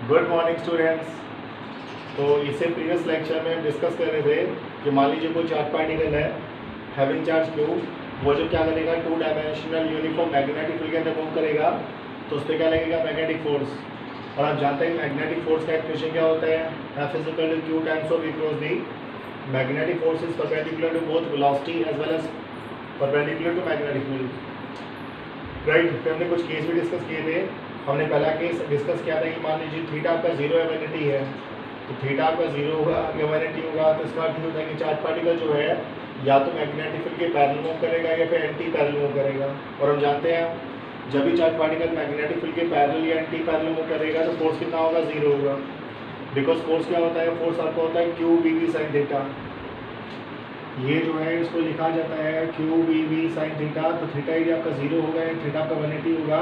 Good morning students. तो इससे previous lecture में हम डिस्कस कर रहे थे कि मान लीजिए कोई चार्ज पार्टिकल है हैविंग चार्ज क्यू, वो जो क्या करेगा, to dimensional uniform magnetic field के अंदर मूव करेगा तो उस पर क्या लगेगा, मैग्नेटिक फोर्स। और आप जानते हैं मैग्नेटिक फोर्स का एक्सप्रेशन क्या होता है, F is equal to Q times of E cross B। Magnetic force is perpendicular to both velocity as well as perpendicular to magnetic field. Right, फिर हमने कुछ केस भी डिस्कस किए थे। हमने पहला केस डिस्कस किया था कि मान लीजिए थीटा आपका जीरो एमिनिटी है, तो थीटा आपका जीरो होगा, एमिनिटी होगा, तो इसका अर्थ होता है कि चार्ज पार्टिकल जो है या तो मैग्नेटिक फील्ड के पैरेलल मूव करेगा या फिर एंटी पैरेलल मूव करेगा। और हम जानते हैं जब भी चार्ज पार्टिकल मैग्नेटिक फील्ड के पैरेलल या एंटी पैरेलल मूव करेगा तो फोर्स कितना होगा, जीरो होगा। बिकॉज फोर्स क्या होता है, फोर्स आपको होता है q v v sine theta. ये जो है इसको लिखा जाता है q v v sine theta. तो थीटा यदि आपका जीरो होगा, थीटा आपका 180 होगा,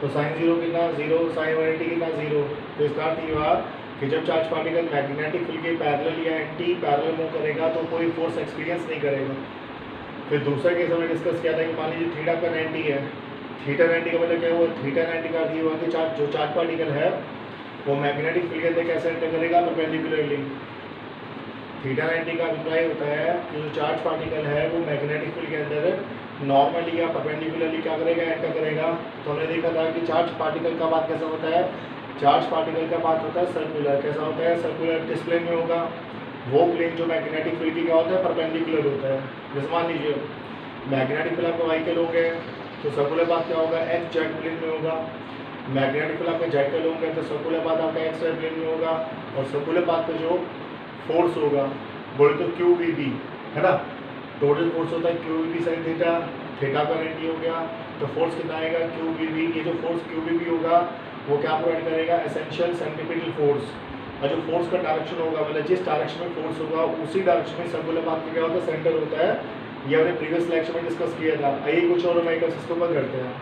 तो साइन जीरो कितना, जीरो, साइन 180 कितना, जीरो। तो इसका अर्थ ये हुआ कि जब चार्ज पार्टिकल मैग्नेटिक फील्ड के पैरेलल या एंटी पैरेलल मूव करेगा तो कोई फोर्स एक्सपीरियंस नहीं करेगा। फिर दूसरा केस हमने डिस्कस किया था कि मान लीजिए थीटा का 90 है, थीटा 90 का मतलब क्या हुआ, थीटा 90 का अर्थ ये हुआ कि चार्ज पार्टिकल है वो मैग्नेटिक फील्ड के अंदर कैसे एंटर करेगा, परपेंडिकुलरली। थीटा 90 का अभिप्राय होता है कि जो चार्ज पार्टिकल है वो मैग्नेटिक फील्ड के अंदर नॉर्मली या परपेंडिकुलरली क्या करेगा, एंटर करेगा। तो हमने देखा था कि चार्ज पार्टिकल का बात कैसा होता है, चार्ज पार्टिकल का बात होता है सर्कुलर। कैसा होता है, सर्कुलर। किस प्लेन में होगा, वो प्लेन जो मैग्नेटिक फील्ड की क्या होता है, परपेंडिकुलर होता है। जैसे मान लीजिए मैग्नेटिक फील्ड आपका वाई के होंगे तो सर्कुलर बात क्या होगा, एक्स जेड प्लेन में होगा। मैग्नेटिक फील्ड आपका जेड के होंगे तो सर्कुलर बात आपका एक्स वाई प्लेन में होगा। और सर्कुलर बात का जो फोर्स होगा बोले तो क्यू वी बी है ना, टोटल फोर्स होता है q v B sine theta. Theta का 90 हो गया तो फोर्स कितना आएगा, क्यू वी बी। ये जो फोर्स क्यू वी बी होगा वो क्या प्रोवाइड करेगा, एसेंशियल सेंट्रीपिटल फोर्स। और जो फोर्स का डायरेक्शन होगा मतलब जिस डायरेक्शन में फोर्स होगा उसी डायरेक्शन में सर्कुलर पाथ में क्या होता है, सेंटर होता है। ये हमने प्रीवियस लेक्चर में डिस्कस किया था। आइए कुछ और न्यूमेरिकल्स इसके ऊपर करते हैं।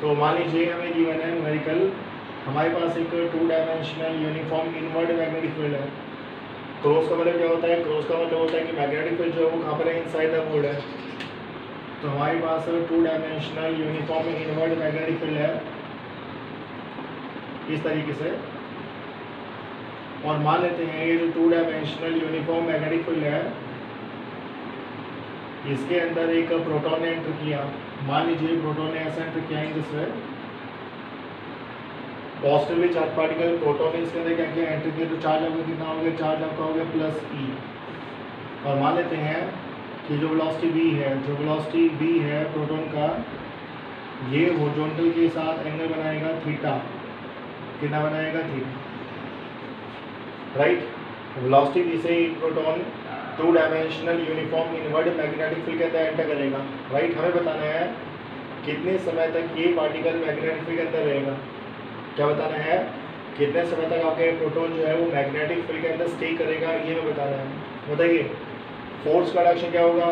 तो मान लीजिए हमें गिवन है न्यूमेरिकल, हमारे पास एक to dimensional uniform inward magnetic field है। क्रॉस का मतलब क्या होता है, क्रॉस का मतलब होता है कि मैग्नेटिक फील्ड जो है वो कहाँ पर है, इनसाइड द बोर्ड है। तो हमारे पास two dimensional uniform inward magnetic field है इस तरीके से। और मान लेते हैं ये जो to dimensional uniform magnetic field है इसके अंदर एक प्रोटॉन ने एंटर किया। मान लीजिए प्रोटॉन ने ऐसा एंटर किया है जिसमें पॉजिटिवली चार्ज पार्टिकल प्रोटॉन ने इसके अंदर क्या किया, एंटर किया। तो चार्ज आपका कितना हो गया, चार्ज आपका हो गया प्लस ई। और मान लेते हैं कि जो वेलोसिटी v है, जो वेलोसिटी v है प्रोटॉन का, ये हॉरिजॉन्टल के साथ एंगल बनाएगा थीटा। कितना बनाएगा, थीटा। राइट, वेलोसिटी v से proton to dimensional uniform inward magnetic field के अंदर एंटर करेगा। राइट, हमें बताना है कितने समय तक ये पार्टिकल मैग्नेटिक फील्ड के अंदर रहेगा। क्या बताना है, कितने समय तक आपके प्रोटॉन जो है वो मैग्नेटिक फील्ड के अंदर स्टे करेगा, ये हमें बताना है। बताइए फोर्स का डायरेक्शन क्या होगा,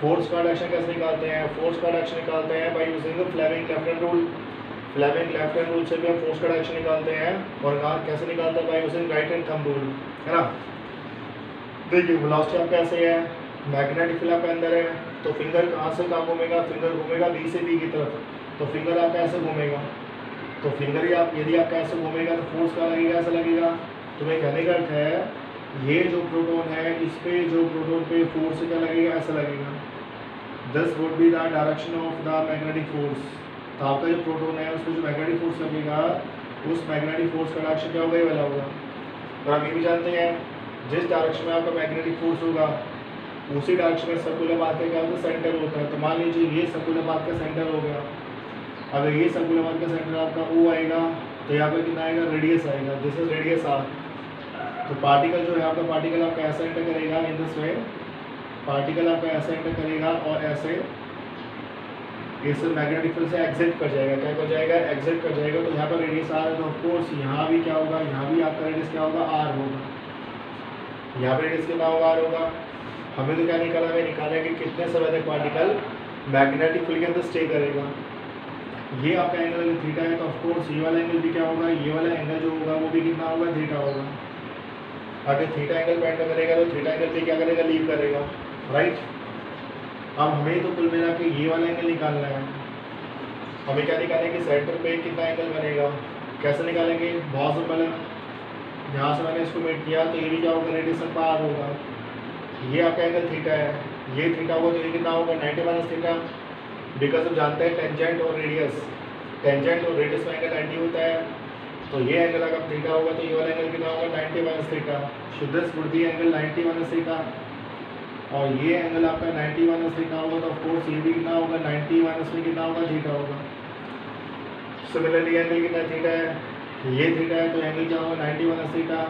फोर्स का डायरेक्शन कैसे निकालते हैं, फोर्स का डायरेक्शन निकालते हैं by using Fleming left hand rule. Fleming left hand rule से भी हम फोर्स का डायरेक्शन निकालते हैं। और कैसे निकालते हैं, by using right hand thumb rule, है ना। देखिए वेलोसिटी आपका ऐसे है, मैग्नेटिक फील्ड आपके अंदर है, तो फिंगर कहाँ से कहाँ घूमेगा, फिंगर घूमेगा बी से बी की तरफ। तो फिंगर आपका ऐसे घूमेगा, तो फिंगर ही आप यदि आपका ऐसे घूमेगा तो फोर्स का लगेगा, ऐसा लगेगा। तो मैं कहने का अर्थ है ये जो प्रोटॉन है इस पे जो प्रोटॉन पे फोर्स क्या लगेगा, ऐसा लगेगा। This would be the direction of the magnetic force. तो आपका जो प्रोटॉन है उस पर जो मैग्नेटिक फोर्स लगेगा उस मैग्नेटिक फोर्स का डायरेक्शन क्या होगा, ये वाला होगा। और आप ये भी जानते हैं जिस डायरेक्शन में आपका मैग्नेटिक फोर्स होगा उसी डायरेक्शन में सर्कुलर पाथ का क्या होता है, सेंटर होता है। तो मान लीजिए ये सर्कुलर पाथ का सेंटर हो गया। अगर ये सर्कुलर पाथ का सेंटर आपका O आएगा तो यहाँ पे कितना आएगा, रेडियस आएगा। This is radius R। तो पार्टिकल जो है आपका, पार्टिकल आपका ऐसा एंटर करेगा इन दिस वे, पार्टिकल आपका ऐसा एंटर करेगा और ऐसे इस मैग्नेटिक फील्ड से एग्जिट कर जाएगा। क्या कर जाएगा, एग्जिट कर जाएगा। तो यहाँ पर रेडियस R है तो ऑफकोर्स यहाँ भी क्या होगा, यहाँ भी आपका रेडियस क्या होगा, R होगा। यहाँ पर रेडियस कितना होगा, R होगा। हमें तो क्या निकाला, हमें निकाला है कि कितने समय तक पार्टिकल मैग्नेटिक फील्ड के अंदर स्टे करेगा। ये आपका एंगल अगर थीटा है तो ऑफकोर्स ये वाला एंगल भी क्या होगा, ये वाला एंगल जो होगा वो भी कितना होगा, थीटा होगा। अगर थीटा एंगल पे एंटर करेगा तो थीटा एंगल पे क्या करेगा, लीव करेगा। राइट, अब हमें तो कुल मिला के ये वाला एंगल निकालना है। हमें क्या निकालेंगे, सेंटर पे कितना एंगल बनेगा, कैसे निकालेंगे, बहुत सिंपल है। यहाँ से मैंने इसको मेट किया तो ये भी क्या होगा, रेडिएशन पर आर होगा। ये आपका एंगल थीटा है, ये थीटा होगा तो ये कितना होगा 90 माइनस थीटा, बिकॉज हम जानते हैं टेंजेंट और रेडियस, टेंजेंट और रेडियस में एंगल 90 होता है। तो ये एंगल अगर थीटा होगा तो ये वाला एंगल कितना होगा 90 minus theta, so this would B angle 90 minus theta. और ये एंगल आपका 90 माइनस थीटा होगा तो ऑफकोर्स ये भी कितना होगा 90 माइनस में कितना होगा थीटा होगा। सिमिलरली एंगल कितना थीटा है, ये थीटा है तो एंगल क्या होगा 90 माइनस थीटा,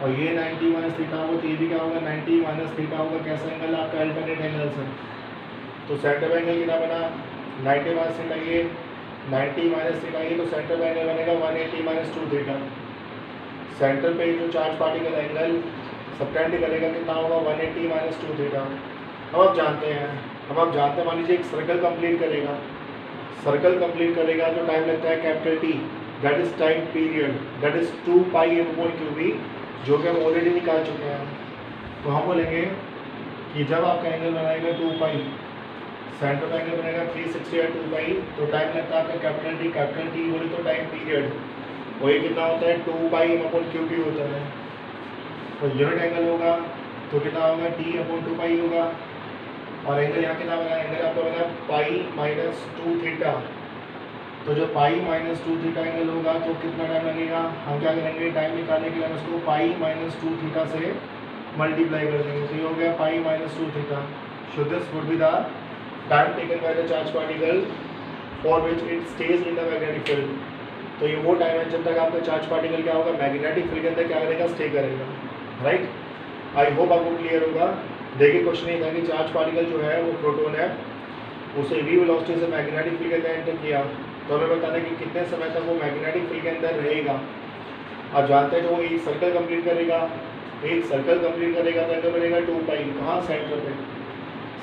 और ये 90 माइनस थीटा होगा तो ये भी क्या होगा 90 माइनस थीटा होगा। कैसा एंगल आपका अल्टरनेट एंगल है। तो सेंटर एंगल कितना बना 90 माइनस थीटा, ये 90 माइनस थीटा ये, तो सेंटर एंगल बनेगा 180 माइनस 2 थीटा। सेंटर पे जो चार्ज पार्टिकल एंगल सबटेंड करेगा कितना होगा 180 माइनस 2 थीटा। अब आप जानते हैं मान लीजिए एक सर्कल कंप्लीट करेगा, सर्कल कंप्लीट करेगा तो टाइम लगता है capital T, that is time period, that is 2 pi upon q B, जो कि हम ऑलरेडी निकाल चुके हैं। तो हम बोलेंगे कि जब आपका एंगल बनाएगा 2 पाई, सेंटर का एंगल बनेगा 360 या 2 पाई, तो टाइम लगता है आपका कैपिटल टी बोले तो टाइम पीरियड, और ये कितना होता है 2 पाई अपॉन क्यूबी होता है। तो यूनिट एंगल होगा तो कितना होगा टी अपॉन 2 पाई होगा, और एंगल यहाँ कितना बना, एंगल आपका बना पाई माइनस 2 थीटा। तो जो पाई माइनस 2 थीटा एंगल होगा तो कितना टाइम लगेगा, हम क्या करेंगे टाइम निकालने के लिए हम उसको पाई माइनस 2 थीटा से मल्टीप्लाई कर देंगे, तो ये हो गया pi minus 2 theta. So this would be the time taken by the charge particle for which it stage in the magnetic field. तो ये वो टाइम है जब तक आपका चार्ज पार्टिकल क्या होगा मैग्नेटिक फील्ड के अंदर क्या करेगा, स्टे करेगा। राइट, आई होप आपको क्लियर होगा। देखिए क्वेश्चन ये था कि चार्ज पार्टिकल जो है वो प्रोटॉन है, उसे v वेलोसिटी से मैग्नेटिक फील्ड के अंदर एंटर किया, तो हमें बताना है कि कितने समय तक वो मैग्नेटिक फील्ड के अंदर रहेगा। आप जानते हैं जो वो एक सर्कल कंप्लीट करेगा, एक सर्कल कंप्लीट करेगा तो एंगल बनेगा 2 पाई, कहाँ सेंटर पे,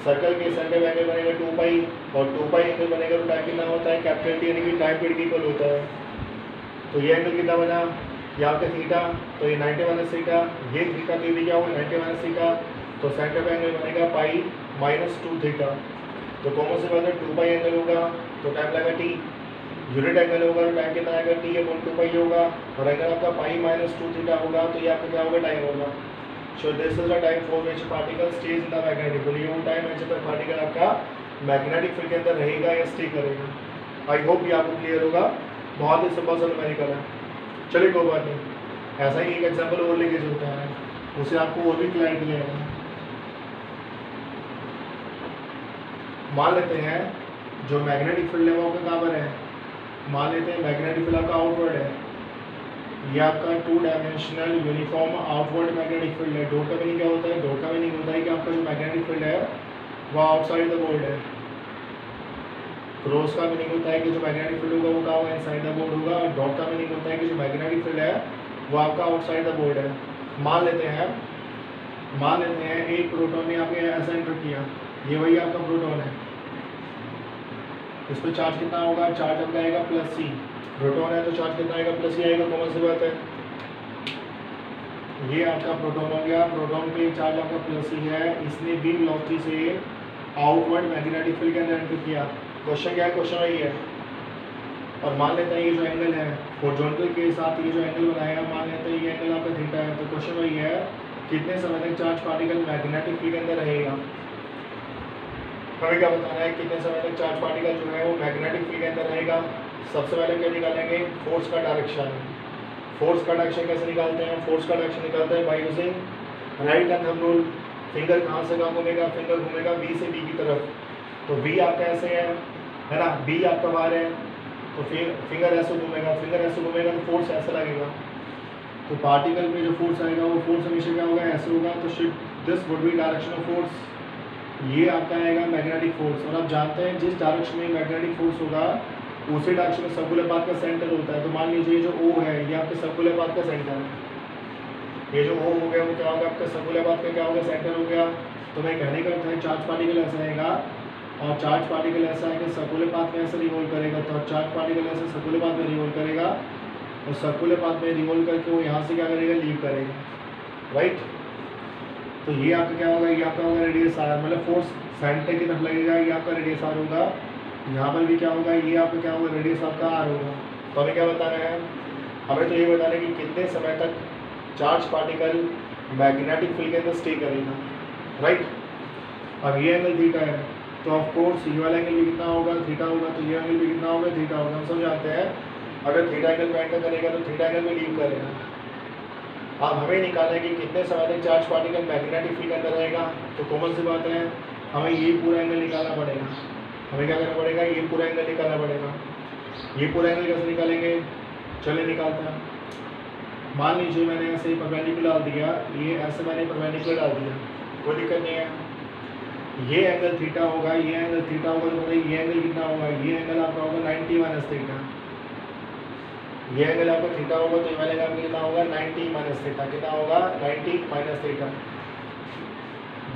सर्कल के सेंटर में एंगल बनेगा 2 पाई, और 2 पाई एंगल बनेगा तो टाइम कितना होता है कैपिटल टी, यानी कि टाइम पीरियड इक्वल होता है। तो ये एंगल कितना बना, ये आपका थीटा, तो ये 90 माइनस थीटा, ये थीटा तो भी क्या होगा 90 माइनस थीटा, तो सेंटर पे एंगल बनेगा पाई माइनस 2 थीटा। तो कॉमन से बात है 2 पाई एंगल होगा तो टाइम लगेगा टी, यूनिट एंगल होगा तो टाइम कितना आएगा टी अपॉन 2 पाई होगा, और अगर आपका पाई माइनस 2 थीटा होगा तो ये आपका क्या होगा टाइम होगा। सो this is the time for which particle stage in the magnetic field. ये वो टाइम है जब तक पार्टिकल आपका मैग्नेटिक फील्ड के अंदर रहेगा या स्टे करेगा। आई होप ये आपको क्लियर होगा, बहुत ही सिंपल सा न्यूमेरिकल है। चलिए कोई बात नहीं, ऐसा ही एक एग्जाम्पल और लेके चलते हैं, उसे आपको और भी क्लियरिटी लेगा। मान लेते हैं जो मैग्नेटिक फील्ड है वो आपका कहाँ पर है, मान लेते हैं मैग्नेटिक फील्ड आपका आउटवर्ड है, ये आपका 2 dimensional uniform outward magnetic field है। डॉट का मीनिंग क्या होता है, डॉट का मीनिंग होता है कि आपका जो मैग्नेटिक फील्ड है वो आउटसाइड द बोर्ड है। क्रॉस का मीनिंग होता है कि जो मैग्नेटिक फील्ड होगा वो क्या होगा इनसाइड द बोर्ड होगा, और डॉट का मीनिंग होता है कि जो मैग्नेटिक फील्ड है वो आपका आउटसाइड द बोर्ड है। मान लेते हैं एक प्रोटॉन ने आपके ऐसा एंटर किया, ये वही आपका प्रोटॉन है, इस पर चार्ज कितना होगा, चार्ज आपका आएगा प्लस सी, प्रोटॉन है तो चार्ज कितना आएगा प्लस सी आएगा, कॉमन सी बात है। ये आपका प्रोटॉन हो गया, प्रोटॉन पे चार्ज आपका प्लस सी है, इसने v वेलोसिटी से आउटवर्ड मैग्नेटिक फील्ड के अंदर एंटर किया। क्वेश्चन क्या है, क्वेश्चन वही है। और मान लेते हैं ये जो एंगल है हॉरिजॉन्टल के साथ ये जो एंगल बनाएगा, मान लेते हैं ये एंगल आपका थीटा है, तो क्वेश्चन वही है कितने समय तक चार्ज पार्टिकल मैग्नेटिक फील्ड के अंदर रहेगा। हमें क्या बताना है कितने समय तक चार्ज पार्टिकल जो है वो मैग्नेटिक फील्ड के अंदर रहेगा। सबसे पहले क्या निकालेंगे, फोर्स का डायरेक्शन। फोर्स का डायरेक्शन कैसे निकालते हैं, फोर्स का डायरेक्शन निकालते हैं by using right hand thumb rule. Finger कहाँ से कहाँ घूमेगा, फिंगर घूमेगा बी से बी की तरफ, तो बी आपका ऐसे है ना, बी आपका बाहर है तो फिंगर ऐसे घूमेगा, फिंगर ऐसे घूमेगा तो फोर्स ऐसा लगेगा। तो पार्टिकल पे जो फोर्स आएगा वो फोर्स हमेशा क्या होगा, ऐसे होगा, तो shit this would B direction of force, ये आपका आएगा मैग्नेटिक फोर्स। और आप जानते हैं जिस डायरेक्शन में मैग्नेटिक फोर्स होगा उसी डायरेक्शन में सर्कुलर पाथ का सेंटर होता है। तो मान लीजिए जो ओ है ये आपके सर्कुलर पाथ का सेंटर है, ये जो ओ हो गया वो क्या होगा आपका सर्कुलर पाथ का क्या होगा, सेंटर हो गया। तो मैं कहने का अर्थ है चार्ज पार्टिकल ऐसा रहेगा, और चार्ज पार्टिकल ऐसा है कि सर्कुलर पाथ में ऐसे रिवॉल्व करेगा, तो चार्ज पार्टिकल ऐसे सर्कुलर पाथ में रिवॉल्व करेगा, और सर्कुलर पाथ में रिवॉल्व करके वो यहाँ से क्या करेगा, लीव करेगा। राइट, तो ये आपका क्या होगा, ये आपका होगा रेडियस आर, मतलब फोर्स सेंटर की तरफ लगेगा, ये आपका रेडियस आर होगा। यहाँ पर भी क्या होगा, ये आपका क्या होगा, रेडियस आपका आर होगा। तो हमें क्या बताना है, हमें तो ये बताना है कि कितने समय तक चार्ज पार्टिकल मैग्नेटिक फील्ड के अंदर स्टे करेगा, राइट। अब ये एंगल थीटा है, तो ऑफ कोर्स ये वाला एंगल भी कितना होगा, थीटा होगा, तो ये एंगल भी कितना होगा, थीटा होगा। हम सब जानते हैं अगर थीटा एंगल पे एंटर करेगा तो थीटा एंगल में लीव करेगा। अब हमें निकालना है कि कितने समय तक चार्ज पार्टिकल मैग्नेटिक फील्ड के अंदर रहेगा। तो कॉमन सी बात है, हमें ये पूरा एंगल निकालना पड़ेगा। हमें क्या करना पड़ेगा, ये पूरा एंगल निकालना पड़ेगा। ये पूरा एंगल कैसे निकालेंगे, चलिए निकालते हैं। मान लीजिए मैंने ऐसे ही परपेंडिकुलर डाल दिया, ये ऐसे मैंने परपेंडिकुलर डाल दिया, कोई दिक्कत नहीं है। ये एंगल थीटा होगा, ये एंगल थीटा होगा, तो बताइए ये एंगल कितना होगा, ये एंगल आपका होगा 90 माइनस थीटा। ये एंगल आपका थीटा होगा, तो ये वाला एंगल कितना होगा, 90 माइनस थीटा। कितना होगा, 90 minus theta.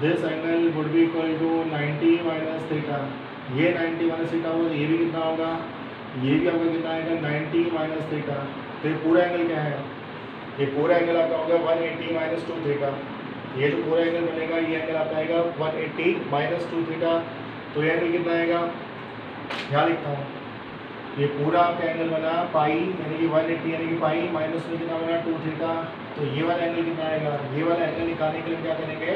This angle would be equal to 90 minus theta. ये 90 माइनस थीटा होगा, तो ये भी कितना होगा, ये भी आपका कितना आएगा, 90 माइनस थीटा। तो ये पूरा एंगल क्या है, ये पूरा एंगल आपका होगा 180 माइनस 2 थीटा। ये जो पूरा एंगल बनेगा, ये एंगल आपका आएगा 180 माइनस 2 थीटा। तो ये एंगल कितना आएगा, यहाँ लिखता हूँ, ये पूरा आपका एंगल बना पाई, यानी कि 180 यानी कि पाई माइनस में कितना बना 2 थीटा। तो ये वाला एंगल कितना आएगा, ये वाला एंगल निकालने के लिए क्या करेंगे,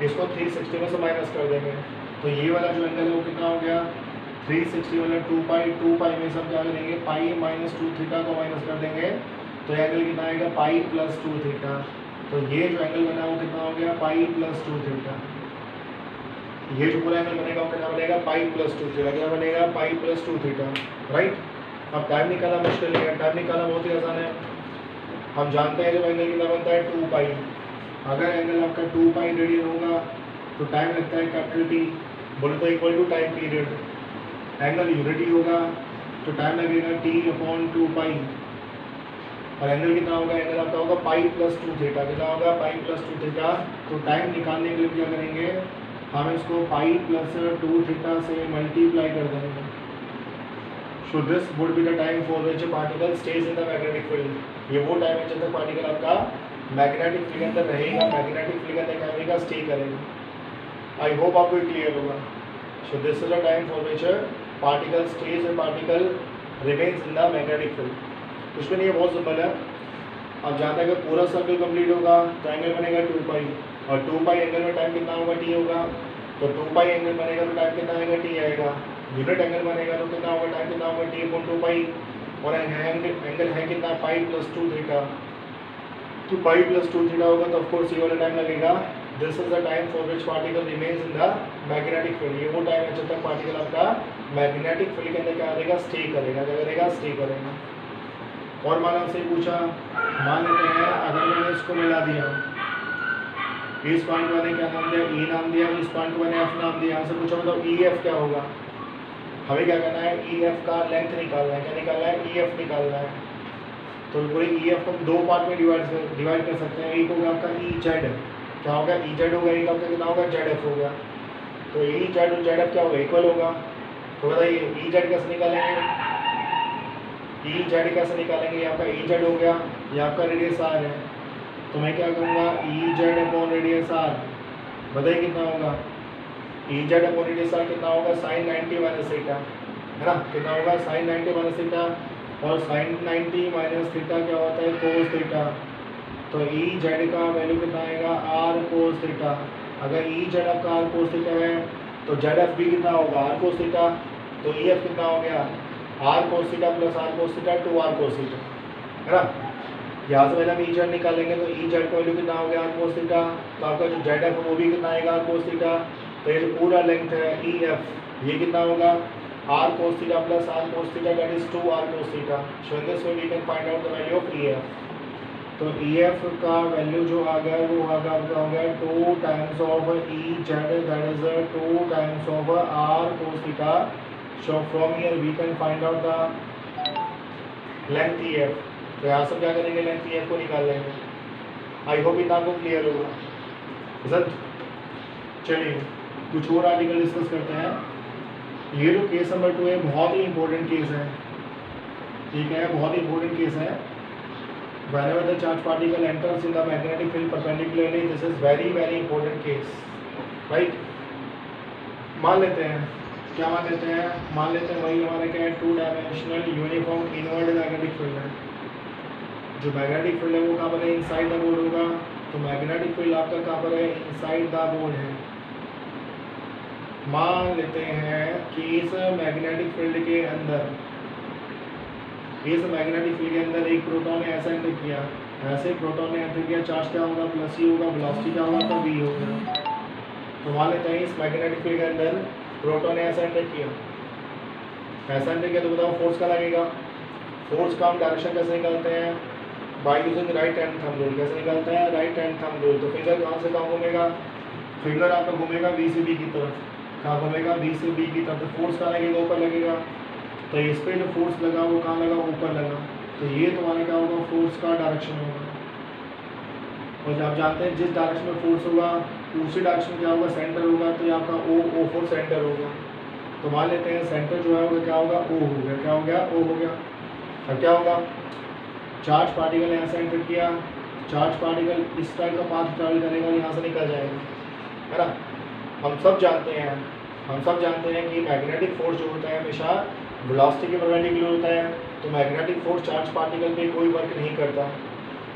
इसको 360 में से माइनस कर देंगे। तो ये वाला जो एंगल है वो कितना हो गया, 360 मतलब 2 पाई में सब क्या करेंगे, पाई माइनस 2 थीटा को माइनस कर देंगे। तो एंगल कितना आएगा, पाई प्लस 2 थीटा। तो ये जो एंगल बना वो कितना हो गया, पाई प्लस 2 थीटा। ये जो पूरा एंगल बनेगा वो कितना बनेगा, पाई प्लस 2 थीटा। क्या बनेगा, पाई प्लस 2 थीटा, राइट। अब टाइम निकालना मुश्किल नहीं है, टाइम निकालना बहुत ही आसान है। हम जानते हैं जब एंगल कितना बनता है, 2 पाई। अगर एंगल आपका 2 पाई रेडियन होगा तो टाइम लगता है कैपिटल टी, बोले तो equal to time period. Angle unity होगा तो टाइम लगेगा t/2 पाई। और एंगल कितना होगा, एंगल आपका होगा पाई प्लस 2 थीटा। कितना होगा, पाई प्लस 2 थीटा। तो टाइम निकालने के लिए क्या करेंगे, हम इसको पाई प्लस 2 थीटा से मल्टीप्लाई कर देंगे। सो this would be the time for which particle stage in the magnetic field. ये वो टाइम है जब तक पार्टिकल आपका मैग्नेटिक फील्ड के अंदर रहेगा, मैग्नेटिक फील्ड के अंदर क्या करेगा, स्टे करेगा। आई होप आपको क्लियर होगा। सो this is the time for which particle stage and particle remains in the magnetic field. कुछ भी नहीं है, बहुत सिंपल है। अब जहाँ तक पूरा सर्कल कंप्लीट होगा तो एंगल बनेगा 2 पाई, और 2 पाई एंगल में टाइम कितना होगा, टी होगा। तो 2 पाई एंगल बनेगा तो टाइम कितना आएगा, टी आएगा। यूनिट एंगल बनेगा तो कितना होगा, टाइम कितना होगा, t/2 पाई। और एंगल है कितना, पाई प्लस 2 थीटा। तो पाई प्लस 2 थीटा होगा तो ऑफकोर्स ये वाला टाइम लगेगा। This is the time for which particle remains in the magnetic field. ये वो टाइम है जब तक पार्टिकल आपका मैग्नेटिक फील्ड के अंदर क्या करेगा, स्टे करेगा। क्या करेगा, स्टे करेगा। और मान हमसे पूछा, मान लेते हैं अगर मैंने इसको मिला दिया, इस पॉइंट को मैंने क्या नाम दिया, ई नाम दिया, इस पॉइंट को मैंने एफ नाम दिया। हमसे पूछा मतलब ई एफ क्या होगा। हमें क्या करना है, ई एफ का लेंथ निकालना है। क्या निकालना है, ई एफ निकालना है। तो पूरे ई एफ को हम 2 पार्ट में डिवाइड कर सकते हैं। एक होगा आपका ई जेड, क्या होगा, ई जेड होगा। एक आपका कितना होगा, जेड एफ होगा। तो ई जेड और जेड एफ क्या होगा, इक्वल होगा। तो बताइए ई जेड कैसे निकालेंगे, ई जेड कैसे निकालेंगे। ये आपका ई जेड हो गया, ये आपका रेडियस आर है। तो मैं क्या करूँगा, E Z upon radius R, बताइए कितना होगा, E Z upon radius R कितना होगा, साइन 90 माइनस थीटा, है ना। कितना होगा, साइन 90 माइनस थीटा। और साइन 90 माइनस थीटा क्या होता है, कोस थीटा। तो ई जेड का वैल्यू कितना आएगा, आर कोस थीटा। अगर ई जेड आपका आर कोस थीटा है तो जेड एफ भी कितना होगा, आर कोस थीटा। तो ई एफ कितना हो गया, R cos theta plus R cos theta 2 R cos theta, है ना। यहाँ से पहले हम ई जेड निकालेंगे तो ई जेड का वैल्यू कितना हो गया, आर कोस थीटा। तो आपका जो जेड एफ वो भी कितना आएगा, आर कोस थीटा। तो ये जो पूरा लेंथ है ई एफ, ये कितना होगा, R cos theta plus R cos theta, that is 2 R cos theta. So in this way we can find out the value of E F. तो E F का वैल्यू जो आ गया वो आगा आपका हो गया 2 times of E Z, that is 2 times of R cos theta. So from here we can find out the length EF। तो यहाँ से क्या करेंगे, लेंथ EF को निकाल लेंगे। आई होप इतना आपको क्लियर होगा। सर चलिए कुछ और आर्टिकल डिस्कस करते हैं। ये जो केस नंबर 2 है बहुत ही इंपॉर्टेंट केस है, ठीक है, बहुत ही इंपॉर्टेंट केस है। Whenever the charge particle enters in the magnetic field perpendicularly, this is very important case, right। मान लेते हैं क्या मान लेते हैं, मान लेते हैं वही हमारा क्या है, 2 dimensional uniform inward magnetic field है। जो मैग्नेटिक फील्ड है वो कहाँ पर है, इनसाइड द बोर्ड होगा। तो मैग्नेटिक फील्ड आपका कहाँ पर है, इनसाइड द बोर्ड है। मान लेते हैं कि इस मैग्नेटिक फील्ड के अंदर, इस मैग्नेटिक फील्ड के अंदर एक प्रोटॉन ने ऐसा एंटर किया, ऐसे प्रोटॉन ने एंटर किया, चार्ज क्या होगा, प्लस ही होगा, वेलोसिटी क्या होगा, तो v होगा। तो मान लेते हैं इस मैग्नेटिक फील्ड के अंदर प्रोटॉन ने ऐसा एंटर किया, ऐसा एंटर किया, तो बताओ फोर्स का लगेगा। फोर्स का हम डायरेक्शन कैसे निकालते हैं, by using right hand thumb rule. कैसे निकालते हैं, राइट हैंड थंब रूल। तो फिंगर कहाँ से कहाँ घूमेगा, फिंगर आपका घूमेगा बी से बी की तरफ। कहाँ घूमेगा, बी से बी की तरफ। तो फोर्स कहाँ लगेगा, ऊपर लगेगा। तो इस पर जो फोर्स लगा वो कहाँ लगा, ऊपर लगा। तो ये तुम्हारा क्या होगा, फोर्स का डायरेक्शन होगा। और आप जानते हैं जिस डायरेक्शन में फोर्स होगा उसी डायरेक्शन में क्या होगा, सेंटर होगा। तो ये आपका ओ फोर सेंटर होगा। तो मान लेते हैं सेंटर जो है वो क्या होगा, ओ हो गया। क्या हो गया, ओ हो गया। अब क्या होगा, चार्ज पार्टिकल यहाँ से एंटर किया, चार्ज पार्टिकल इस टाइप का पाथ ट्रैवल करेगा और यहाँ से निकल जाएगा, है ना। हम सब जानते हैं कि मैग्नेटिक फोर्स जो होता है हमेशा वेलोसिटी के परपेंडिकुलर होता है। तो मैग्नेटिक फोर्स चार्ज पार्टिकल पे कोई वर्क नहीं करता।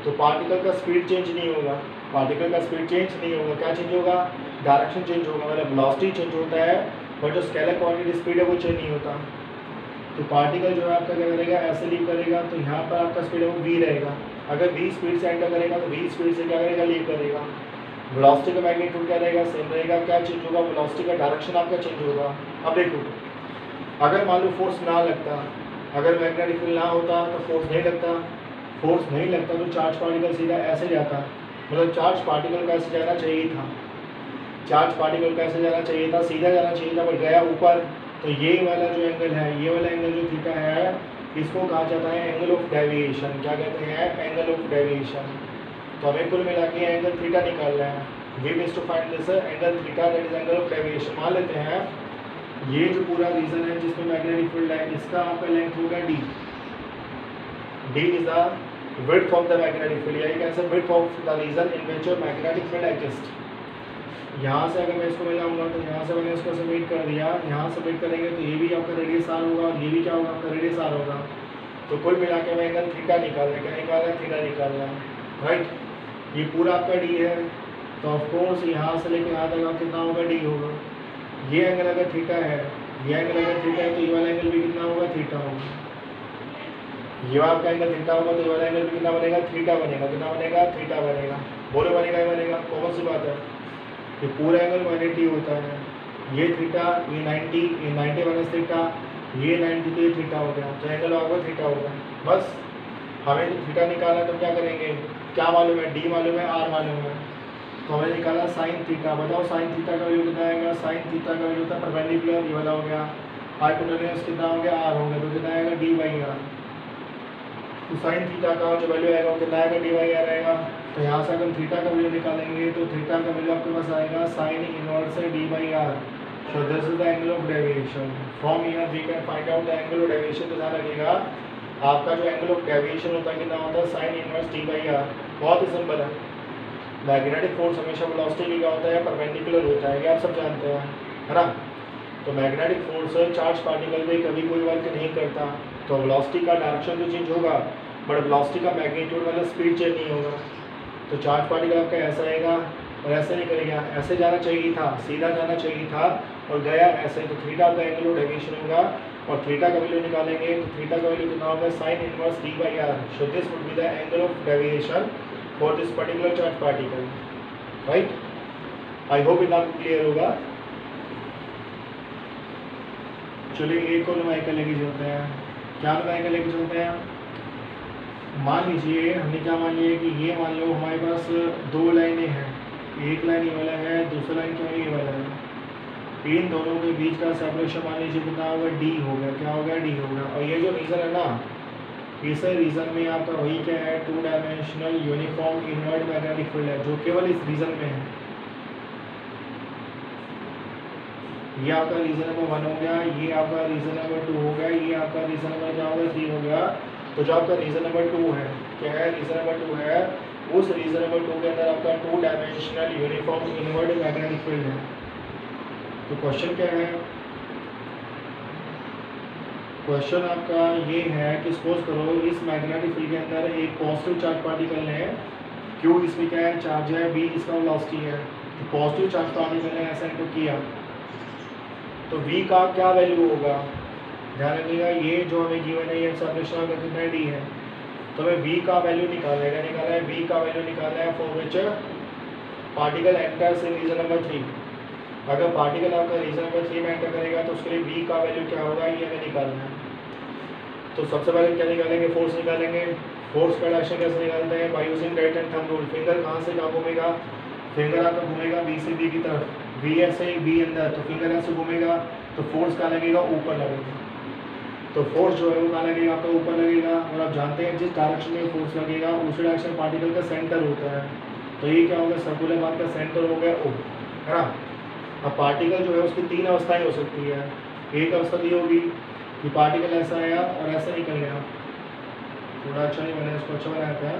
तो पार्टिकल का स्पीड चेंज नहीं होगा, पार्टिकल का स्पीड चेंज नहीं होगा। क्या चेंज होगा, डायरेक्शन चेंज होगा, मतलब वेलोसिटी चेंज होता है, बट जो स्केलर क्वांटिटी स्पीड है वो चेंज नहीं होता। तो पार्टिकल जो है आपका क्या करेगा, ऐसे लीव करेगा। तो यहाँ पर आपका स्पीड है वो v रहेगा। अगर v स्पीड से एंटर करेगा तो v स्पीड से क्या करेगा, लीव करेगा। वेलोसिटी का मैग्नीट्यूड क्या रहेगा, सेम रहेगा। क्या चेंज होगा, वेलोसिटी का डायरेक्शन आपका चेंज होगा। अब देखो, अगर मान लो फोर्स ना लगता, अगर मैग्नेटिक फील्ड ना होता तो फोर्स नहीं लगता, फोर्स नहीं लगता तो चार्ज पार्टिकल सीधा ऐसे जाता। मतलब चार्ज पार्टिकल का ऐसे जाना चाहिए था, चार्ज पार्टिकल का ऐसे जाना चाहिए था, सीधा जाना चाहिए था, बट गया ऊपर। तो ये वाला जो एंगल है, ये वाला एंगल जो थीटा है, इसको कहा जाता है एंगल ऑफ डेविएशन। क्या कहते हैं, एंगल ऑफ डेविएशन। तो हमें कुल मिला के एंगल थीटा निकालना है। We wish to find this angle theta, that is angle of deviation. मान लेते हैं ये जो पूरा रीजन है जिसमें मैग्नेटिक फील्ड है, इसका आपका लेंथ होगा d। d is the width of the magnetic field, यानी कैसे width of the region in which magnetic field exist. यहाँ से अगर मैं इसको मिलाऊंगा तो यहाँ से मैंने इसको सबमिट कर दिया, यहाँ सबमिट करेंगे तो ये भी आपका रेडियस आर होगा और ये भी क्या होगा, आपका रेडियस आर होगा। तो कुल मिला के मैं एंगल थीटा निकालना है। क्या निकालना है, थीटा निकालना है, राइट। ये पूरा आपका डी है, तो ऑफकोर्स यहाँ से लेकर यहाँ तक कितना होगा, डी होगा। ये एंगल अगर थीटा है, ये एंगल अगर थीटा है तो ये वाला एंगल भी कितना होगा, थीटा होगा। ये आपका एंगल थीटा होगा तो ये वाला एंगल भी कितना बनेगा, थीटा बनेगा। कितना बनेगा, थीटा बनेगा। बोलो बनेगा ही बनेगा, कौन सी बात है। ये पूरा एंगल 180 होता है। ये थीटा, ये 90, ये 90 माइनस थीटा, ये 90, तो ये थीटा हो गया। तो एंगल होगा थीटा होगा। बस हमें तो थीटा निकालना, तो क्या करेंगे, क्या मालूम है, डी मालूम है, आर मालूम है। तो हमें निकाला साइन थीटा। बताओ साइन थीटा का वैल्यू कितना आएगा, साइन थीटा का वैल्यू होता है परपेंडिकुलर, ये वाला हो गया। हाइपोटेन्यूज कितना हो गया, आर हो गया। तो कितना आएगा, डी बाई आर। तो साइन थीटा का जो वैल्यू आएगा वो कितना आएगा, डी बाई आर आएगा। तो यहाँ से अगर थीटा का वैल्यू निकालेंगे तो थीटा का वैल्यू आपके पास आएगा साइन इनवर्स से D by R. So this is the angle of deviation. From here we can find out the angle of deviation. तो ध्यान रखिएगा, आपका जो एंगल ऑफ डेविएशन होता है कितना होता है, sine inverse D by R. बहुत ही सिंपल है। मैग्नेटिक फोर्स हमेशा वेलोसिटी की क्या होता है, परपेंडिकुलर होता है, ये आप सब जानते हैं, है ना। तो मैग्नेटिक फोर्स चार्ज पार्टिकल पे कभी कोई वर्क नहीं करता। तो वेलोसिटी का डायरेक्शन तो चेंज होगा, बट वेलोसिटी का मैग्नीट्यूड मतलब स्पीड चेंज नहीं होगा। तो चार्ज पार्टिकल आपका ऐसा आएगा और ऐसे निकलेगा, ऐसे जाना चाहिए था, सीधा जाना चाहिए था और गया ऐसे। तो थीटा का एंगल ऑफ डेविएशन होगा और थीटा का वैल्यू निकालेंगे तो थीटा का वैल्यू कितना होगा, sine inverse D by R. So this would be the angle of deviation for this particular charge particle, right. I hope इतना क्लियर होगा। चलिए एक और नुमाइका लेके चलते हैं। क्या नुमाइका लेके चलते हैं, मान लीजिए हमने क्या मान लिया कि ये मान लो हमारे पास दो लाइनें हैं, एक लाइन ये वाला है, दूसरा लाइन क्या है, ये वाला है। इन दोनों के बीच का सेपरेशन मान लीजिए कितना होगा, डी होगा। क्या होगा, डी होगा। और ये जो रीजन है ना, इस रीजन में आपका वही क्या है, 2 dimensional uniform inward magnetic field है, जो केवल इस रीजन में है। ये आपका रीजन नंबर 1 हो गया, ये आपका रीजन नंबर 2 हो गया, ये आपका रीजन नंबर क्या होगा, 3 हो गया। तो जो आपका रीजन नंबर 2 है, क्या है, रीजन नंबर 2 है, उस रीजन नंबर 2 के अंदर आपका 2 dimensional uniform inward magnetic field है। तो क्वेश्चन क्या है, क्वेश्चन आपका ये है कि सपोज करो इस मैग्नेटिक फील्ड के अंदर एक पॉजिटिव चार्ज पार्टिकल है, क्यू इसमें क्या है, चार्ज है, वी इसका वेलोसिटी है। तो पॉजिटिव चार्ज पार्टिकल ने ऐसा इनको किया तो वी का क्या वैल्यू होगा, ध्यान रखिएगा ये जो हमें गिवन है ये सब्मिशन का कितना डी है, तो हमें वी का वैल्यू निकालना है, निकालना है वी का वैल्यू निकालना है for which particle enters in region number 3। अगर पार्टिकल आपका रीजन नंबर 3 में एंटर करेगा तो उसके लिए वी का वैल्यू क्या होगा ये हमें निकालना है। तो सबसे पहले क्या निकालेंगे, फोर्स निकालेंगे। फोर्स का डायरेक्शन कैसे निकालते हैं, by using right and thumb rule. Finger कहाँ से कहाँ घूमेगा, फिंगर आपका घूमेगा बी से बी की तरफ, बी ऐसे बी अंदर, तो फिंगर ऐसे घूमेगा तो फोर्स कहाँ लगेगा, ऊपर लगेगा। तो फोर्स जो है वो कहाँ लगेगा, आपका ऊपर लगेगा। और आप जानते हैं जिस डायरेक्शन में फोर्स लगेगा उसी डायरेक्शन पार्टिकल का सेंटर होता है। तो ये क्या होगा, सर्कुलर बात का सेंटर हो गया ओ, है ना। अब पार्टिकल जो है उसकी 3 अवस्थाएं हो सकती है। एक अवस्था दी होगी कि पार्टिकल ऐसा आया और ऐसा निकल गया, थोड़ा अच्छा नहीं बना, इसको अच्छा बनाया था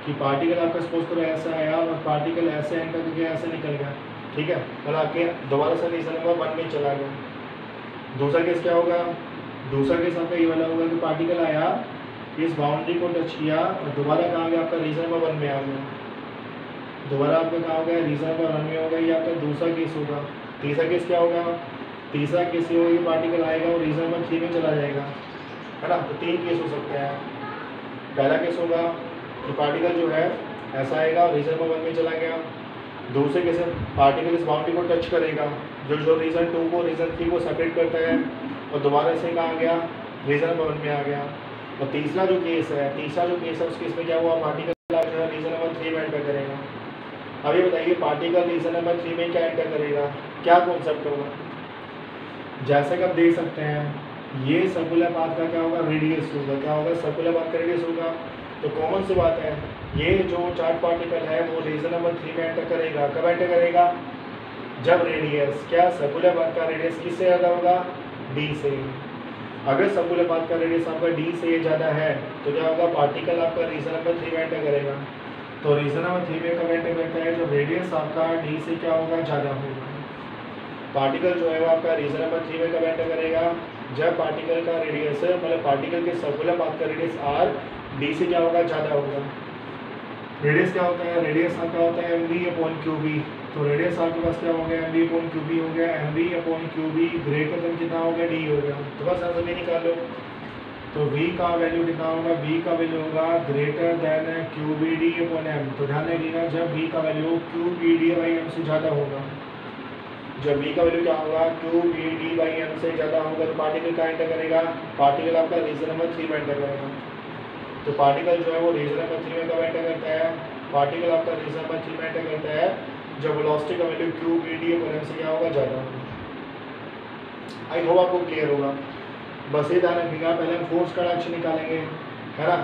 कि पार्टिकल आपका सपोज करो ऐसा आया और पार्टिकल ऐसे एंटर करके ऐसे निकल गया, ठीक है, मतलब आपके दोबारा से रीजन नंबर 1 में चला गया। दूसरा केस क्या होगा, दूसरा केस आपका ये वाला होगा कि पार्टिकल आया, इस बाउंड्री को टच किया और दोबारा कहाँ गया, आपका रीजन नंबर 1 में आ गया। दोबारा आपका कहाँ हो गया, रीजन नंबर 1 में होगा, ये आपका दूसरा केस होगा। तीसरा केस क्या होगा, तीसरा केस ये होगा, पार्टिकल आएगा और रीजन नंबर 3 में चला जाएगा, है ना। तो 3 केस हो सकते हैं। पहला केस होगा कि पार्टिकल जो है ऐसा आएगा और रीजन नंबर 1 में चला गया। दूसरे केस में पार्टिकल इस बाउंड्री को टच करेगा, जो रीजन 2 को रीजन 3 को सेपरेट करता है, और दोबारा से कहाँ गया, रीजन नंबर 1 में आ गया। और तीसरा जो केस है उस केस में क्या हुआ, पार्टिकल जो है रीजन नंबर 3 में एंटर करेगा। अब ये बताइए पार्टिकल रीजन नंबर 3 में क्या एंटर करेगा, क्या कॉन्सेप्ट होगा। जैसे कि आप देख सकते हैं ये सर्कुलर पाथ का क्या होगा, रेडियस होगा, क्या होगा, सर्कुलर पाथ का रेडियस होगा। तो कॉमन सी बात है, ये जो चार्ज पार्टिकल है वो रीजन नंबर 3 में एंटर करेगा। कब एंटर करेगा, जब रेडियस क्या, सर्कुलर पाथ का रेडियस किससे ज़्यादा होगा, डी से। अगर सर्कुलर पाथ का रेडियस आपका डी से ज़्यादा है तो क्या होगा, पार्टिकल आपका रीजन नंबर 3 में एंटर करेगा। तो रीजन नंबर 3 में कब एंटर करता है, जब रेडियस आपका डी से क्या होगा, ज़्यादा होगा। पार्टिकल जो है वो आपका रीजन नंबर 3 में कब एंटर करेगा, जब पार्टिकल का रेडियस मतलब पार्टिकल के सर्कुलर पाथ का रेडियस आर डी से क्या होगा, ज़्यादा होगा। रेडियस क्या होता है, रेडियस आपका होता है mv/qb। तो रेडियस आपके पास क्या हो गया, mv/qb हो गया, mv/qb ग्रेटर देन कितना हो गया, d हो गया। तो बस आंसर भी निकाल लो। तो v का वैल्यू कितना होगा, v का वैल्यू होगा ग्रेटर देन qbd/m। तो ध्यान रखिएगा जब v का वैल्यू qbd/m से ज़्यादा होगा, जब v का वैल्यू क्या होगा, qbd/m से ज़्यादा होगा तो पार्टिकल का एंटर करेगा, पार्टिकल आपका रीजन नंबर 3 में एंटर करेगा। तो पार्टिकल जो है वो रीजन नंबर 3 में कब एंटर करता है, पार्टिकल आपका रीजन नंबर 3 में एंटर करता है जब वेलोसिटी का वैल्यू qbd/m से क्या होगा, ज़्यादा होगा। आई होप आपको क्लियर होगा। बस ये ध्यान रखिएगा, पहले हम फोर्स का डायरेक्शन निकालेंगे, है ना।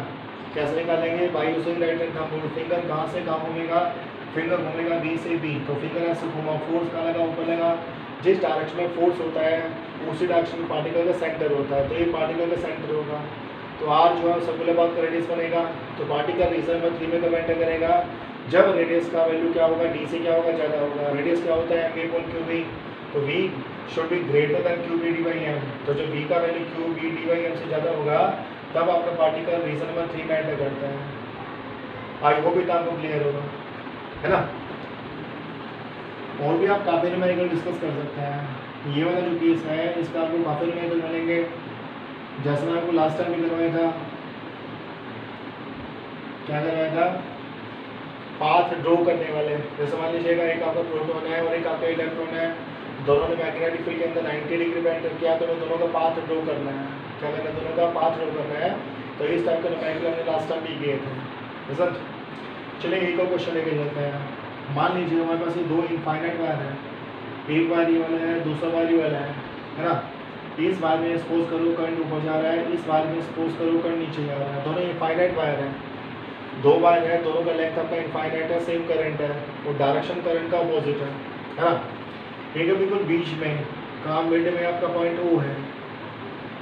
कैसे निकालेंगे, by using right and thumb rule. Finger कहाँ से कहाँ घूमेगा, फिंगर घूमेगा बी से बी, तो फिंगर ऐसे घूमा, फोर्स कहाँ लगा, ऊपर लगा। जिस डायरेक्शन में फोर्स होता है उसी डायरेक्शन में पार्टिकल का सेंटर होता है, तो ये पार्टिकल का सेंटर होगा। तो आर जो है सर्कुलर पाथ का रेडियस बनेगा। तो पार्टिकल रीजन नंबर 3 में कब एंटर करेगा, जब रेडियस का वैल्यू क्या होगा, डी से क्या होगा, ज़्यादा होगा। रेडियस क्या होता है, mv/qb। तो v should be greater than qbd/m। तो जब v का वैल्यू qbd/m से ज़्यादा होगा तब आपका पार्टिकल रीजन नंबर 3 में एंटर करता है। आई होप इतना आपको क्लियर होगा, है ना। और भी आप काफ़ी न्यूमेरिकल डिस्कस कर सकते हैं। ये वाला जो केस है इसका आपको काफ़ी न्यूमेरिकल मिलेंगे, जैसे मैं आपको लास्ट टाइम भी करवाया था। क्या करवाया था, पाथ ड्रॉ करने वाले। जैसे मान लीजिएगा एक आपका प्रोटॉन है और एक आपका इलेक्ट्रॉन है, दोनों ने मैग्नेटिक फील्ड के अंदर 90 डिग्री पे एंटर किया, तो हमें दोनों का पाथ ड्रॉ करना है। क्या करना है, दोनों का पाथ ड्रॉ करना है। तो इस टाइप का न्यूमेरिकल हमने लास्ट टाइम भी किए थे। सर चलिए एक और क्वेश्चन लेके चलते हैं। मान लीजिए हमारे पास ये दो इनफाइनाइट वायर है, एक वायर ये वाला है, दूसरा वायर ये वाला है ना। इस वायर में सपोज करो करंट ऊपर जा रहा है, इस वायर में सपोज करो करंट नीचे जा रहा है। दोनों इनफाइनाइट वायर है, दो वायर है, दोनों का लेंथ आपका इनफाइनाइट है, सेम करंट है और डायरेक्शन करंट का अपोजिट है ना। एक बिल्कुल बीच में कहाँ, मिड में आपका पॉइंट O है।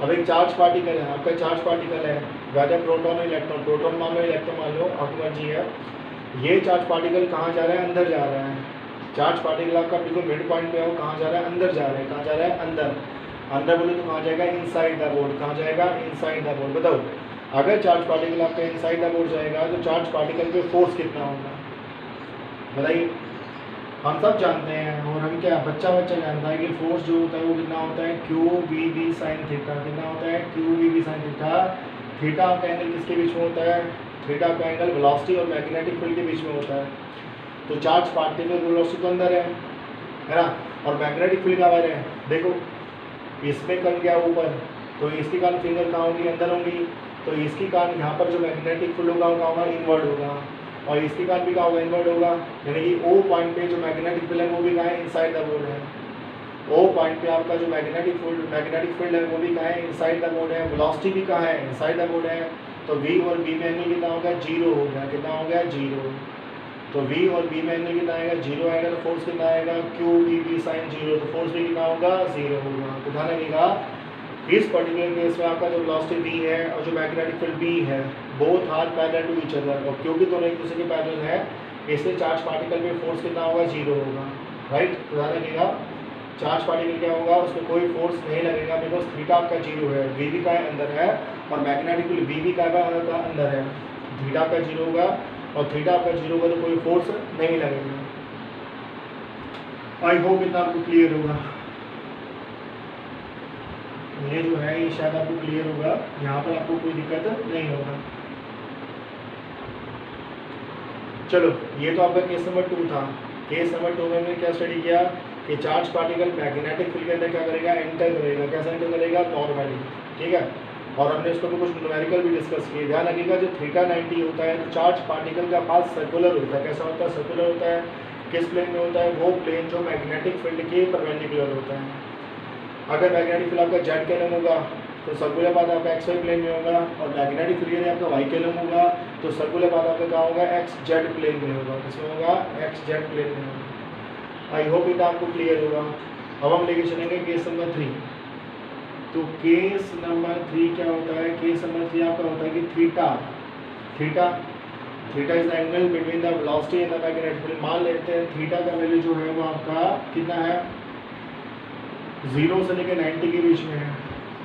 अब एक चार्ज पार्टिकल है, आपका चार्ज पार्टिकल है, वेदर प्रोटॉन इलेक्ट्रॉन, प्रोटॉन मान लो इलेक्ट्रॉन मान लो, आपकी मर्जी है। ये चार्ज पार्टिकल कहाँ जा रहा है, अंदर जा रहा है। चार्ज पार्टिकल आपका बिल्कुल मिड पॉइंट पे है, वो कहाँ जा रहा है, अंदर जा रहा है। कहाँ जा रहा है, अंदर। अंदर बोले तो कहाँ जाएगा, इनसाइड द बोर्ड। कहाँ जाएगा, इनसाइड द बोर्ड। बताओ अगर चार्ज पार्टिकल आपका इनसाइड द बोर्ड जाएगा तो चार्ज पार्टिकल पे फोर्स कितना होगा, बताइए। हम सब जानते हैं और हम क्या बच्चा जानता है कि फोर्स जो होता है वो कितना होता है, q v B sine theta. कितना होता है, q v B sine theta. Theta का एंगल किसके बीच में होता है, थीटा का एंगल वेलोसिटी और मैग्नेटिक फील्ड के बीच में होता है। तो चार्ज पार्टिकल वेलोसिटी तो अंदर है ना, और मैग्नेटिक फील्ड का बाहर है। देखो इसमें कण गया ऊपर, तो इसकी कारण फिंगर कहाँ होगी, अंदर होंगी। तो इसकी कारण यहाँ पर जो मैग्नेटिक फील्ड होगा वो कहाँ होगा, इनवर्ड होगा, और इसके कारण भी क्या होगा, इनवर्ड होगा। यानी कि ओ पॉइंट पे जो मैग्नेटिक फील्ड है वो भी कहाँ है, इनसाइड द बोर्ड है। ओ पॉइंट पे आपका जो मैग्नेटिक फील्ड है वो भी कहाँ है, इनसाइड द बोर्ड है। वेलोसिटी भी कहाँ है, इनसाइड द बोर्ड है। तो V और B में एंगल कितना होगा, जीरो हो गया। कितना हो गया, जीरो। तो V और B में एंगल कितना आएगा, जीरो आएगा। तो फोर्स कितना आएगा, q v B sine zero. तो फोर्स भी कितना होगा, जीरो होगा। तो ध्यान रखिएगा इस पर्टिकुलर केस में आपका जो वेलोसिटी V है और जो मैग्नेटिक फील्ड B है both are parallel to each other, और क्योंकि दोनों एक दूसरे के पैरेलल है इसलिए चार्ज पार्टिकल में फोर्स कितना होगा, जीरो होगा। राइट, तो ध्यान रखिएगा चार्ज पार्टिकल क्या होगा, उसमें कोई फोर्स नहीं लगेगा बिकॉज थीटा आपका जीरो है, V भी का अंदर है और मैग्नेटिक फील्ड B भी का अंदर है। थीटा का जीरो होगा और थीटा आपका जीरो होगा तो कोई फोर्स नहीं लगेगा। आई होप इतना आपको क्लियर होगा। ये जो है ये शायद आपको क्लियर होगा, यहाँ पर आपको कोई दिक्कत नहीं होगा। चलो ये तो आपका केस नंबर 2 था। केस नंबर 2 में हमने क्या स्टडी किया कि चार्ज पार्टिकल मैग्नेटिक फील्ड के अंदर क्या करेगा, एंटर करेगा। कैसे एंटर करेगा, नॉर्मली, ठीक है। और हमने इसको भी कुछ न्यूमेरिकल भी डिस्कस किए। ध्यान रखिएगा जो थीटा 90 होता है तो चार्ज पार्टिकल का पाथ सर्कुलर होता है। कैसा होता है, सर्कुलर होता है। किस प्लेन में होता है, वो प्लेन जो मैग्नेटिक फील्ड के परपेंडिकुलर होता है। अगर मैग्नेटिक फील्ड आपका जेड के होगा तो सर्कुलर पाथ आपका एक्स वाई प्लेन में होगा, और मैग्नेटिक फील्ड यदि आपका वाई के होगा तो सर्कुलर पाथ आपका क्या होगा, एक्स जेड प्लेन में होगा। किसमें होगा, एक्स जेड प्लेन में होगा। आई होप इतना आपको क्लियर होगा। अब हम लेके चलेंगे केस नंबर 3। तो केस नंबर 3 क्या होता है, केस नंबर 3 आपका होता है कि theta theta theta is the angle between the velocity and the magnetic field. मान लेते हैं थीटा का वैल्यू जो है वो आपका कितना है, 0 से लेकर 90 के बीच में है।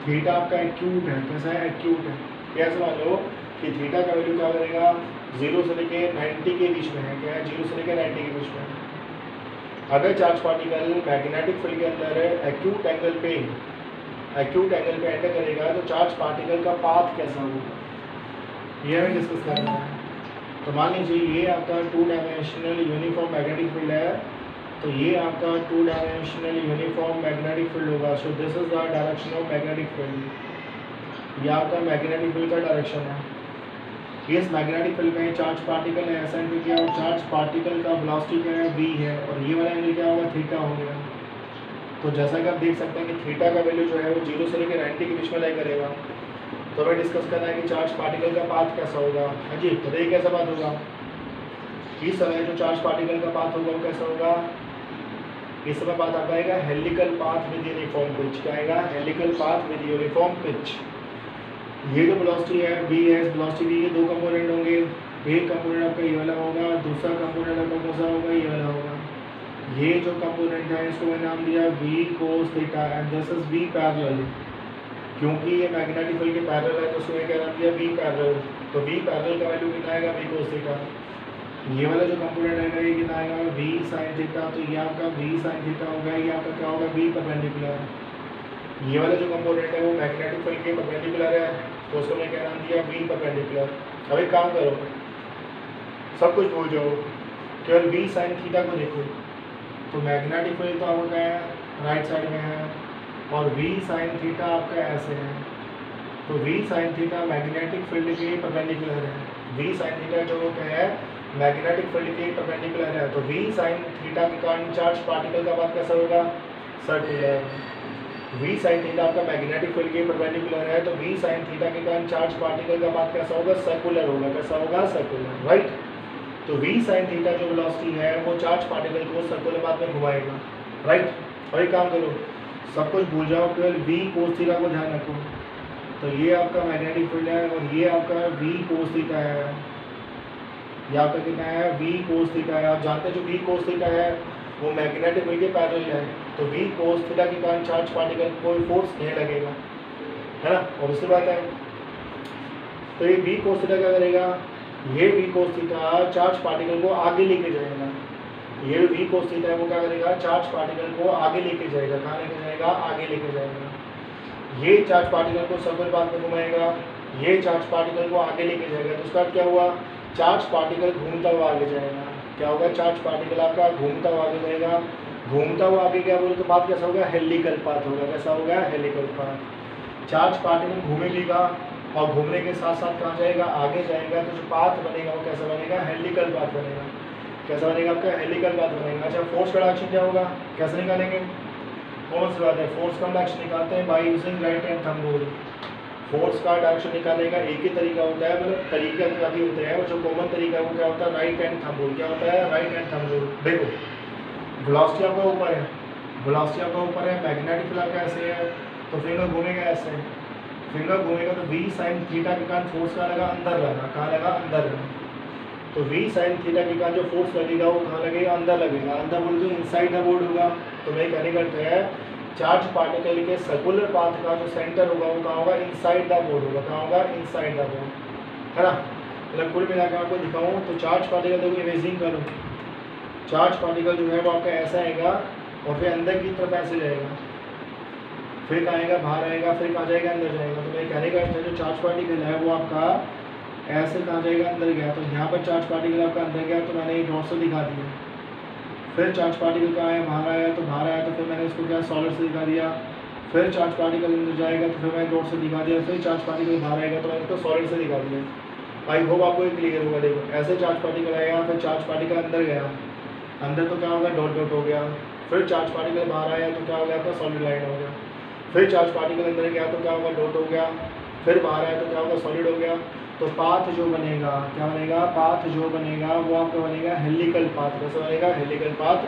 थीटा आपका एक्यूट है। कैसा है, एक्यूट है। कैसे मान लो कि थीटा का वैल्यू क्या करेगा, 0 से लेकर 90 के बीच में है। क्या है, 0 से लेकर 90 के बीच में है। अगर चार्ज पार्टिकल मैग्नेटिक फील्ड के अंदर एक्यूट एंगल पे एंटर करेगा तो चार्ज पार्टिकल का पाथ कैसा होगा, ये हमें डिस्कस करना है। तो मान लीजिए ये आपका 2 डायमेंशनल यूनिफॉर्म मैग्नेटिक फील्ड है। तो ये आपका 2 डायमेंशनल यूनिफॉर्म मैग्नेटिक फील्ड होगा। सो this is the direction of magnetic field. ये आपका मैग्नेटिक फील्ड का डायरेक्शन है। इस मैग्नेटिक फील्ड में चार्ज पार्टिकल है ऐसा एंटर किया, और चार्ज पार्टिकल का वेलोसिटी क्या है, v है, और ये वाला एंगल क्या होगा, थीटा हो गया। तो जैसा कि आप देख सकते हैं कि थीटा का वैल्यू जो है वो 0 से लेकर 90 के बीच में लाई करेगा। तो हमें डिस्कस करना है कि चार्ज पार्टिकल का पाथ कैसा होगा। हाँ जी, बताइए कैसा पाथ होगा। इस समय जो चार्ज पार्टिकल का पाथ होगा वो कैसा होगा, इस समय पाथ आपका आएगा helical path with uniform pitch. क्या आएगा, helical path with uniform pitch. ये जो वेलोसिटी है v है, इस वेलोसिटी v के दो कंपोनेंट होंगे। एक कंपोनेंट आपका ये वाला होगा, दूसरा कंपोनेंट आपका कौन सा होगा, ये वाला होगा। ये जो कंपोनेंट है इसको मैंने नाम दिया v cos theta and this is v parallel. क्योंकि ये मैग्नेटिक फील्ड के पैरेलल है तो उसमें क्या नाम दिया, v पैरेलल। तो v पैरेलल का वैल्यू कितना आएगा, v cos थीटा। ये वाला जो कंपोनेंट आएगा ये कितना आएगा, v sin थीटा। तो ये आपका v sin थीटा होगा, ये आपका क्या होगा, v परपेंडिकुलर। ये वाला जो कंपोनेंट है वो मैग्नेटिक फील्ड के परपेंडिकुलर है तो उसको मैं क्या नाम दिया, v परपेंडिकुलर। अब एक काम करो, सब कुछ भूल जाओ, केवल v sin थीटा को देखो। तो मैग्नेटिक फील्ड तो आपका क्या है, राइट साइड में है, और v sin थीटा आपका ऐसे है। तो v sin theta magnetic field के परपेंडिकुलर है। v sin थीटा जो क्या है, मैग्नेटिक फील्ड के परपेंडिकुलर है। तो v sin थीटा के कारण चार्ज पार्टिकल का पाथ कैसा होगा, सर्कुलर। v sin थीटा आपका मैग्नेटिक फील्ड के परपेंडिकुलर है तो v sin थीटा के कारण चार्ज पार्टिकल का पाथ कैसा होगा, सर्कुलर होगा। कैसा होगा, सर्कुलर, राइट। तो v sin थीटा जो वेलोसिटी है वो चार्ज पार्टिकल को सर्कुलर पाथ में घुमाएगा, राइट। और एक काम करो, सब कुछ भूल जाओ, केवल v cos थीटा को ध्यान रखो। तो ये आपका मैग्नेटिक फील्ड है और ये आपका v cos थीटा है। ये आपका कितना है, v cos थीटा है। आप जानते हैं जो v cos थीटा है वो मैग्नेटिक फील्ड के पैरेलल है, तो v cos थीटा के कारण चार्ज पार्टिकल कोई फोर्स नहीं लगेगा, है ना, और उसके बाद है तो ये v cos थीटा क्या करेगा, ये v cos theta charge particle को आगे लेके जाएगा, ये v cos थीटा है वो क्या करेगा, चार्ज पार्टिकल को आगे लेके जाएगा, कहाँ लेके जाएगा, आगे लेके जाएगा, ये चार्ज पार्टिकल को सर्कुलर पाथ में घुमाएगा, ये चार्ज पार्टिकल को आगे लेके जाएगा, तो उसका क्या हुआ, चार्ज पार्टिकल घूमता हुआ आगे जाएगा, क्या होगा, चार्ज पार्टिकल आपका घूमता हुआ आगे जाएगा, घूमता हुआ आगे क्या बोले तो बात कैसा होगा, हेलिकल पाथ होगा, कैसा होगा, हेलिकल पाथ, चार्ज पार्टिकल घूमेगा और घूमने के साथ साथ कहाँ जाएगा, आगे जाएगा, तो जो पाथ बनेगा वो कैसा बनेगा, हेलिकल पाथ बनेगा, कैसा बनेगा आपका, हेलिकल पाथ बनेगा। अच्छा फोर्स का डायरेक्शन क्या होगा, कैसे निकालेंगे, कौन सी बात है, फोर्स का डायरेक्शन निकालते हैं by using right hand thumb rule. Force का डायरेक्शन निकालने का एक ही तरीका होता है, मतलब तरीका काफ़ी होते हैं, और जो कॉमन तरीका है वो क्या होता है, राइट हैंड थंब रूल। क्या होता है, राइट हैंड थंब रूल। देखो वेलोसिटी आपका ऊपर है, वेलोसिटी आपका ऊपर है, मैग्नेटिक फील्ड आपका ऐसे है, तो फिंगर घूमेगा ऐसे, फिंगर घूमेगा तो v sin थीटा के कारण फोर्स का लगा, अंदर लगा, कहाँ लगा, अंदर लगा, तो v sin थीटा के कारण जो फोर्स लगेगा वो कहाँ लगेगा, अंदर लगेगा, अंदर बोले तो इनसाइड द बोर्ड होगा, तो मैं कहने करते हैं चार्ज पार्टिकल के सर्कुलर पाथ का जो सेंटर होगा वो कहाँ होगा, इनसाइड द बोर्ड होगा, कहाँ होगा, इनसाइड द बोर्ड, है ना। मतलब कुल मिलाकर आपको दिखाऊँ तो चार्ज पार्टिकल, देखो इमेजिंग करो, चार्ज पार्टिकल जो है वो आपका ऐसा आएगा और फिर अंदर की तरफ ऐसे जाएगा, फिर कहाँ आएगा, बाहर आएगा, फिर कहाँ जाएगा, अंदर जाएगा, तो मैं कहने का जो चार्ज पार्टिकल है वो आपका ऐसे कहाँ जाएगा, अंदर गया, तो यहाँ पर चार्ज पार्टिकल आपका अंदर गया, तो मैंने ये डॉट से दिखा दिया, फिर चार्ज पार्टिकल कहाँ आया, बाहर आया, तो बाहर आया, तो फिर मैंने इसको क्या सॉलिड से दिखा दिया, फिर चार्ज पार्टिकल अंदर जाएगा, तो फिर मैंने डॉट से दिखा दिया, फिर चार्ज पार्टिकल बाहर आएगा, तो मैंने इसको सॉलिड से दिखा दिया। आई होप आपको ये क्लियर होगा। देखो ऐसे चार्ज पार्टिकल आएगा, फिर चार्ज पार्टिकल अंदर गया, अंदर तो क्या होगा, डॉट डॉट हो गया, फिर चार्ज पार्टिकल बाहर आया तो क्या हो गया, आपका सॉलिड लाइन हो गया, फिर चार्ज पार्टिकल अंदर गया तो क्या होगा, डॉट हो गया, फिर बाहर आया तो क्या होगा, सॉलिड हो गया। तो पाथ जो बनेगा, क्या बनेगा, पाथ जो बनेगा वो आपका बनेगा हेलिकल पाथ, कैसे बनेगा, हेलिकल पाथ,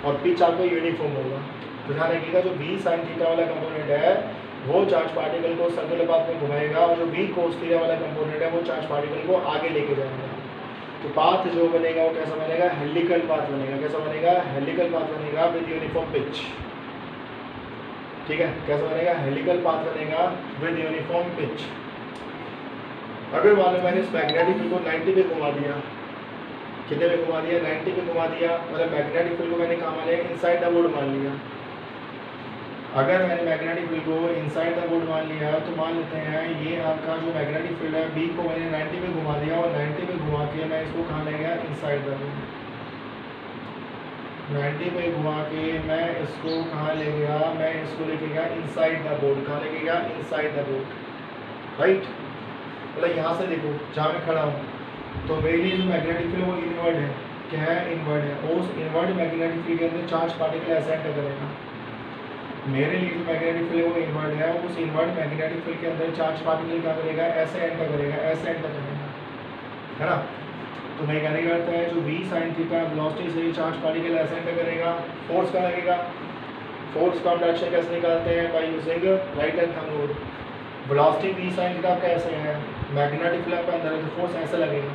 और पिच आपका यूनिफॉर्म होगा। तो ध्यान रखिएगा जो v sin थीटा वाला कंपोनेंट है वो चार्ज पार्टिकल को सर्कुलर पाथ में घुमाएगा, और जो v cos थीटा वाला कंपोनेंट है वो चार्ज पार्टिकल को आगे लेके जाएगा। तो पाथ जो बनेगा वो कैसा बनेगा, हेलिकल पाथ बनेगा, कैसा बनेगा, हेलिकल पाथ बनेगा विद यूनिफॉर्म पिच, ठीक है, कैसा बनेगा, हेलिकल पाथ बनेगा विद यूनिफॉर्म पिच। अगर मान लो मैंने इस मैग्नेटिक फील्ड को 90 पे घुमा दिया, कितने पे घुमा दिया, 90 पे घुमा दिया, मतलब मैग्नेटिक फील्ड को मैंने कहाँ मान लिया, इनसाइड द बोर्ड मान लिया। अगर मैंने मैग्नेटिक फील्ड को इनसाइड द बोर्ड मान लिया तो मान लेते हैं ये आपका जो मैग्नेटिक फील्ड है बी को मैंने 90 पे घुमा दिया, और 90 पे घुमा के मैं इसको कहाँ ले गया, इनसाइड द बोर्ड, 90 पे घुमा के मैं इसको कहाँ ले गया, मैं इसको लेके गया इनसाइड द बोर्ड, कहाँ लेके गया, इनसाइड द बोर्ड, राइट। मतलब यहाँ से देखो जहाँ मैं खड़ा हूँ तो मेरे लिए जो मैग्नेटिक फील्ड वो इनवर्ड है, क्या है, इनवर्ड है, और उस इनवर्ड मैग्नेटिक फील्ड के अंदर चार्ज पार्टिकल ऐसे एंटर करेगा। मेरे लिए जो मैग्नेटिक फील्ड है वो इनवर्ड है, उस इनवर्ड मैग्नेटिक फील्ड के अंदर चार्ज पार्टिकल क्या करेगा, ऐसे एंटर करेगा, ऐसे एंटर करेगा, है ना। तो मैं कहने का अर्थ है जो v sin थीटा वेलोसिटी से चार्ज पार्टिकल ऐसे एंटर करेगा, फोर्स का लगेगा, फोर्स का डायरेक्शन कैसे निकालते हैं, by using right hand thumb rule. Velocity v sin theta कैसे है, मैग्नेटिक फील्ड का अंदर है तो फोर्स ऐसा लगेगा,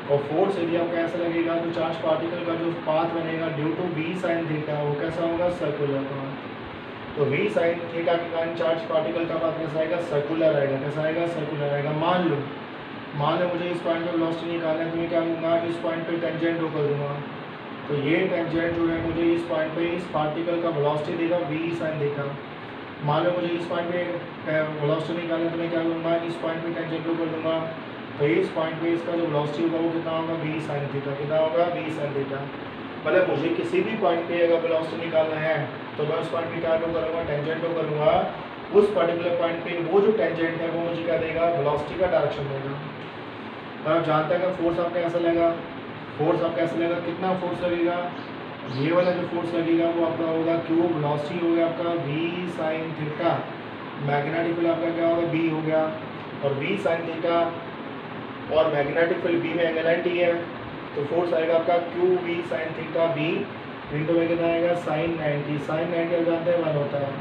और फोर्स यदि आपका ऐसा लगेगा तो चार्ज पार्टिकल का जो पाथ बनेगा due to v sin theta वो कैसा होगा, सर्कुलर पाथ। तो v sin थीटा के कारण चार्ज पार्टिकल का पाथ कैसा आएगा, सर्कुलर आएगा, कैसा आएगा, सर्कुलर आएगा। मान लो मुझे इस पॉइंट पर वेलोसिटी निकालना है तो मैं क्या करूँगा, इस पॉइंट पे टेंजेंट ड्रॉ कर दूँगा, तो ये टेंजेंट जो है मुझे इस पॉइंट पे इस पार्टिकल का वेलोसिटी देगा v sin थीटा। मान लो मुझे इस पॉइंट पे वेलोसिटी निकालना है तो मैं क्या करूँगा, इस पॉइंट पे टेंजेंट ड्रॉ कर दूँगा, तो इस पॉइंट पे इसका जो वेलोसिटी होगा वो कितना होगा, v sin थीटा, कितना होगा, v sin थीटा। मतलब मुझे किसी भी पॉइंट पे अगर वेलोसिटी निकालना है तो मैं उस पॉइंट पे क्या ड्रॉ करूँगा, टेंजेंट ड्रॉ करूँगा, उस पर्टिकुलर पॉइंट पे वो जो टेंजेंट है वो मुझे क्या देगा, वेलोसिटी का डायरेक्शन देगा। और आप जानते हैं फोर्स आपका कैसा लगेगा, फोर्स आपका कैसा लगेगा, कितना फोर्स लगेगा, ये वाला जो फोर्स लगेगा वो आपका होगा क्यू, वेलोसिटी हो गया आपका v sin theta, magnetic field आपका क्या होगा, b हो गया, और v sin थीटा और मैग्नेटिक फील्ड b में एंगल 90 है, तो फोर्स आएगा आपका Q v sin theta b into में कितना आएगा, sin 90, sin 90 आप जानते हैं 1 होता है,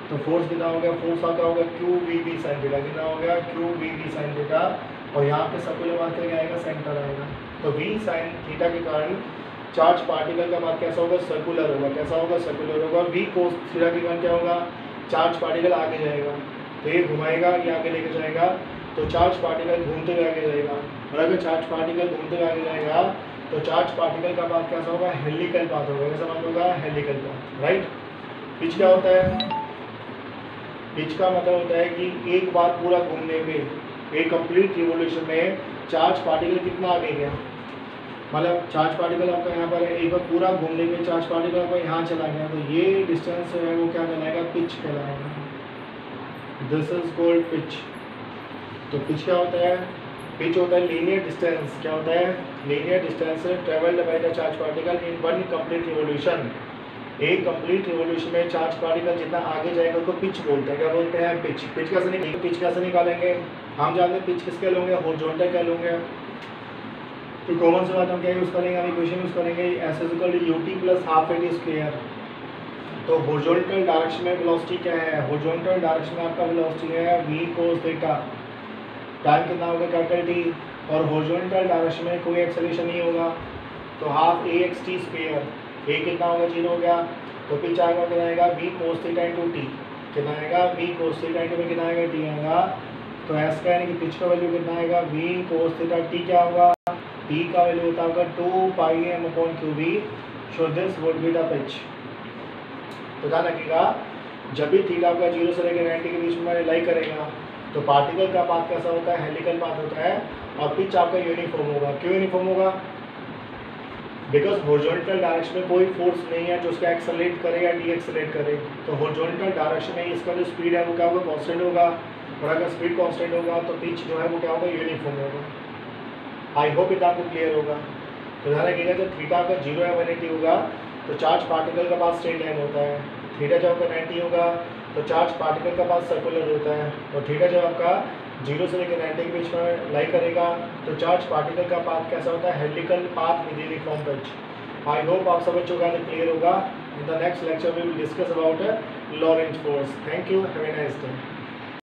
तो फोर्स कितना हो गया, फोर्स आपका होगा q v B sin theta, कितना हो गया, q v B sin theta, और यहाँ पे सर्कुलर मार्कर क्या आएगा, सेंटर आएगा। तो v sin थीटा के कारण चार्ज पार्टिकल का पाथ कैसा होगा, सर्कुलर होगा। कैसा होगा, सर्कुलर होगा। v cos थीटा के कारण क्या होगा, चार्ज पार्टिकल आगे जाएगा, तो ये घुमाएगा, ये आगे लेके जाएगा, तो चार्ज पार्टिकल घूमते हुए आगे जाएगा। और अगर चार्ज पार्टिकल घूमते हुए आगे जाएगा तो चार्ज पार्टिकल का पाथ कैसा होगा, हेलिकल पाथ होगा। कैसा पाथ होगा, हेलिकल पाथ, राइट। पिच क्या होता है, पिच का मतलब होता है कि एक बार पूरा घूमने पे, एक कंप्लीट रिवोल्यूशन में चार्ज पार्टिकल कितना आगे गया, मतलब चार्ज पार्टिकल आपका यहाँ पर है, एक बार पूरा घूमने पे चार्ज पार्टिकल आपका यहाँ चला गया, तो ये डिस्टेंस है वो क्या कहलाएगा, पिच कहलाएगा। This is called pitch. तो पिच क्या होता है, पिच होता है लीनियर डिस्टेंस। क्या होता है, linear distance travelled by the charge particle in one complete revolution. एक कंप्लीट रिवोल्यूशन में चार्ज पार्टिकल जितना आगे जाएगा उसको पिच बोलते हैं। क्या बोलते हैं, पिच। पिच कैसे निकालेंगे, हम जानते हैं पिच किसके लोगे, हॉरिजॉन्टल कह लोगे। तो कॉमन से बात हम क्या यूज़ करेंगे, हम इक्वेशन यूज़ करेंगे S is equal to ut plus half a t square. तो हॉरिजॉन्टल डायरेक्शन में वेलोसिटी क्या है, हॉरिजॉन्टल डायरेक्शन में आपका वेलोसिटी है v cos थीटा। टाइम कितना होगा, कैपिटल टी। और हॉरिजॉन्टल डायरेक्शन में कोई एक्सेलरेशन नहीं होगा, तो हाफ ए एक्स टी स्क्वायर। ए कितना होगा, 0 हो गया, तो पिच आएगा कितना आएगा, v cos theta into T. कितना आएगा, v cos थीटा इंटू में कितना आएगा, टी आएगा। तो एस का यानी कि पिच का वैल्यू कितना आएगा, v cos थीटा। टी क्या होगा, टी का वैल्यू होता होगा 2 pi M upon Q B. So this would be the pitch. तो ध्यान रखिएगा, जब भी थीटा का 0 से लेकर 90 के बीच में लाई करेगा तो पार्टिकल का पाथ कैसा होता है, हेलिकल पाथ होता है, और पिच आपका यूनिफॉर्म होगा। क्यों यूनिफॉर्म होगा, बिकॉज हॉरिजॉन्टल डायरेक्शन में कोई फोर्स नहीं है जो उसका एक्सेलरेट करे या डी एक्सेलरेट करे। तो हॉरिजॉन्टल डायरेक्शन में इसका जो स्पीड है वो क्या होगा, कांस्टेंट होगा। और अगर स्पीड कांस्टेंट होगा तो पिच जो है वो क्या होगा, यूनिफॉर्म होगा। आई होप इतना आपको क्लियर होगा। तो ध्यान रखिएगा, जब थीटा का 0 या 180 होगा तो चार्ज पार्टिकल का पास स्ट्रेट लाइन होता है। थीटा जब आपका 90 होगा तो चार्ज पार्टिकल का पास सर्कुलर होता है। और थीटा जब आपका 0 से लेकर 90 के बीच में लाई करेगा तो चार्ज पार्टिकल का पाथ कैसा होता है, helical path with uniform pitch. I hope आप सब बच्चों का क्लियर होगा। In the next lecture we will discuss about Lorentz force. Thank you, have a nice day.